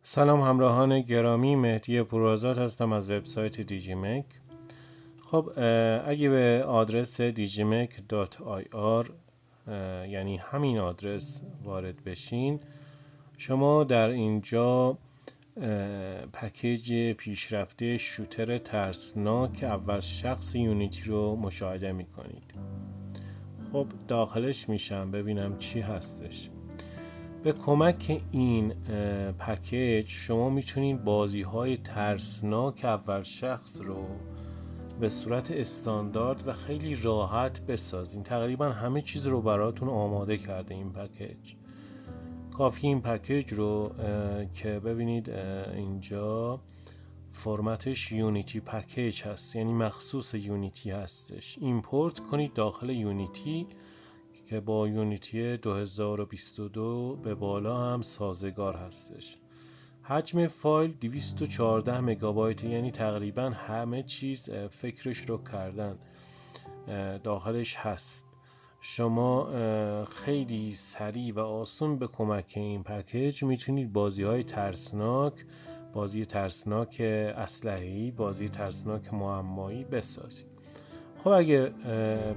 سلام همراهان گرامی، مهدی پورآزاد هستم از وبسایت دیجیمک. خب اگه به آدرس digimek.ir یعنی همین آدرس وارد بشین، شما در اینجا پکیج پیشرفته شوتر ترسناک اول شخص یونیتی رو مشاهده میکنید. خب داخلش میشم ببینم چی هستش. به کمک این پکیج شما میتونید بازی های ترسناک اول شخص رو به صورت استاندارد و خیلی راحت بسازین. تقریبا همه چیز رو براتون آماده کرده این پکیج. کافی این پکیج رو که ببینید اینجا فرمتش یونیتی پکیج هست، یعنی مخصوص یونیتی هستش. ایمپورت کنید داخل یونیتی که با یونیتی 2022 به بالا هم سازگار هستش. حجم فایل 214 مگابایت، یعنی تقریبا همه چیز فکرش رو کردن داخلش هست. شما خیلی سریع و آسون به کمک این پکیج میتونید بازی های ترسناک، بازی ترسناک اسلحه‌ای، بازی ترسناک معمایی بسازید. خب اگه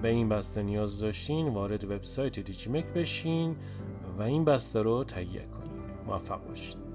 به این بسته نیاز داشتین وارد وبسایت دیجیمک بشین و این بسته رو تهیه کنید. موفق باشید.